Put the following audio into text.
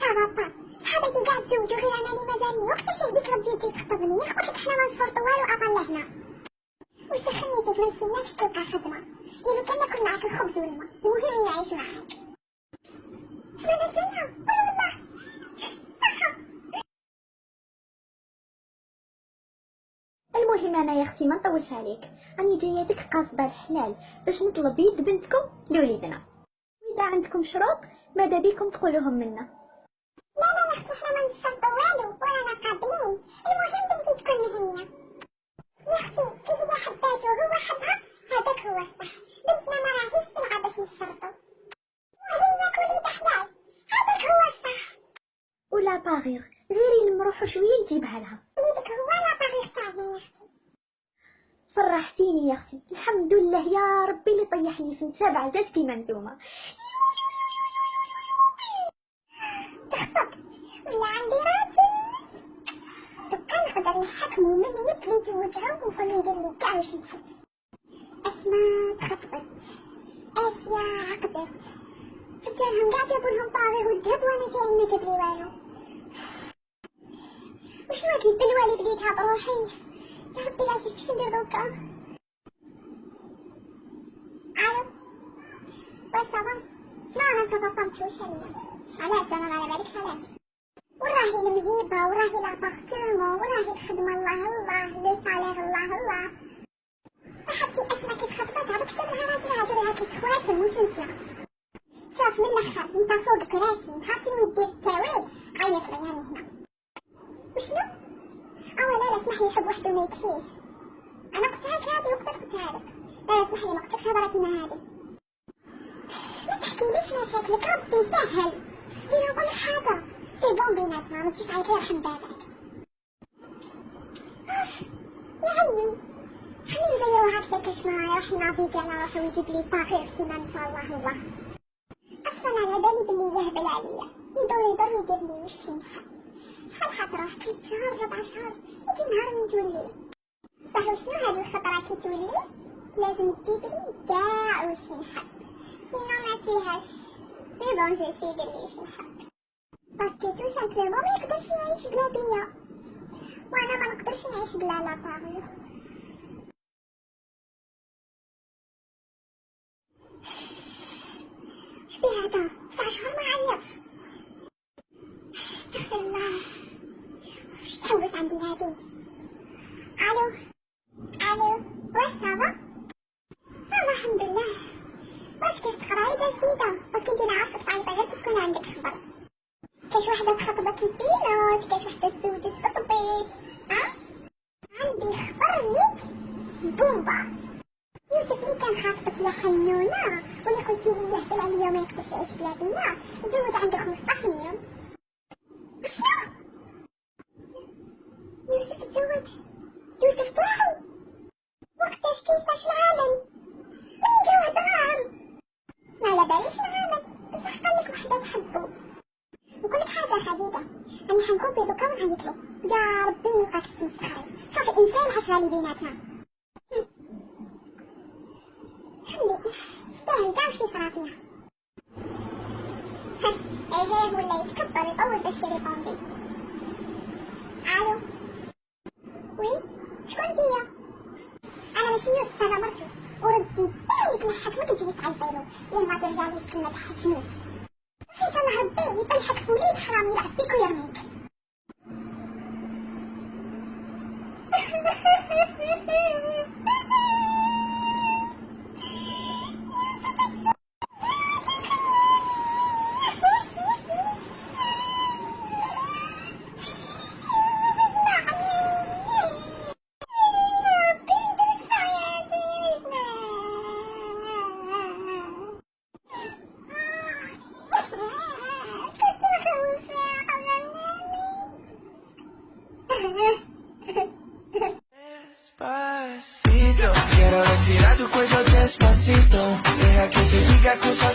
صافا با صحاباتي كاع تزوجوا غير انا اللي مازالني، وقتاش يهديك ربي تجي تخطبني؟ ياك قلت لك حنا ما نشرطوا والو ابا لهنا. واش دخلني فيك ما نستناكش تلقى خدمه، ديرو كان ناكل معاك الخبز والما، المهم نعيش معاك. السنه الجايه قول والله صحه. المهم انا يا اختي ما نطولش عليك، راني جايتك قاصده الحلال باش نطلب يد بنتكم لوليدنا، واذا عندكم شروط ماذا بيكم تقولوهم منا. لا لا يا اختي حنا ما نشرطوا والو ورانا قابلين، المهم بنتي تكون مهنيه. يا اختي كي هي حباتو وهو حبها هذاك هو الصح، بنتنا ما راهيش تلعب باش نشرطو، المهم ياك وليد حلال هذاك هو الصح. ولا باغيغ غيري نروحو شويه نجيبها لها. وليدك هو لا باغي تاعنا يا اختي. فرحتيني يا اختي، الحمد لله يا ربي اللي طيحني في نساب عزاز كيما نتوما. تخطبت ولا عندي راجل، دوكا نقدر نحكمو ميت لي توجعو ونقولو يدير لي كاع واش نحب. اسماء تخطبت، اسيا عقدت، رجالهم كاع جابولهم باغي والذهب وانا تاعي ما جابلي والو. وشنو كي بالوالي بديتها بروحي، يا ربي العزيز كيفاش ندير دوكا؟ الو واش صافا؟ لا صافا با متفوتش عليا، علاش انا ما على بالكش علاش؟ وراهي المهيبه وراهي لابارتمون وراهي الخدمه الله الله، لو صالير الله الله. صاحبتي اسماء كي تخطبت هذاك شتا لها راجل عجبها كي خواتم وسنسله. شوف من الاخر انت صوت كراسي نهار تنوي دير التاويل عيط لي يعني هنا. وشنو؟ لا لا اسمح لي يحب وحده ما يكفيش، انا قلتها لك هادي وقتاش قلتها لك؟ لا لا اسمح لي ما قلتلكش هضره كيما هادي. ما تحكيليش مشاكلك ربي سهل، دير نقول لك حاجه سي بون بيناتنا ما تجيش تعيط لي يرحم باباك. يا عيي خلينا نزيرو هكذاك شمال روحي نافيكي على روحي ويجيب لي باغي كيما ان شاء الله الله. اصلا على بالي بلي يهبل عليا يدور ويدير لي وش نحب. شحال حتروح 3 شهور 4 شهور يجي نهار وين تولي. صح وشنو هاد الخطره كي تولي لازم تجيب لي كاع وش نحب، سينو ما فيهاش. مي بون جو سي يدير لي وش نحب باسكو تو سامبلومون ما يقدرش يعيش بلا بيا، وانا ما نقدرش نعيش بلا لا باغيغ. شبيه هذا 9 شهور ما عيطش، استغفر الله واش تحوس عندي هادي. الو الو واش صافا؟ صافا الحمد لله. واش كاش تقراي حاجه جديده؟ باسكو انتي نعرفك تعيطي غير كي تكون عندك خبر. كاش وحده تخطبت البيلوت، كاش وحده تزوجت في الطبيب. عندي خبر ليك بومبا. يوسف اللي كان خاطبك يا حنونه واللي قلتي لي يهبل عليا وما يقدرش يعيش بلا بيا تزوج عنده 15 يوم. شنو؟ يوسف تزوج؟ يوسف تاعي؟ وقتاش كيفاش معامل؟ وين جاو هدرهم؟ ما على باليش معامل، بصح قالك وحده تحبو. نقولك حاجه خديجه، راني حنكوبي دوكا ونعيطلو يا ربي نلقاك تمسخري. شوفي انسان 10 اللي بيناتنا خلي تستاهل كاع وشي صرا فيها. ايه ولا يتكبر يطول باش يريبوندي. الو وي شكون انتيا؟ انا ماشي يوسف انا مرتو، وردي بالك نحك ما كنتي تعيطيلو يا ما ترجعلي كي ما تحشميش، حيت انا ربي يطيحك في وليد حرام يلعب بيك ويرميك. Despacito, quiero respirar tu cuello despacito, deja que te diga cosas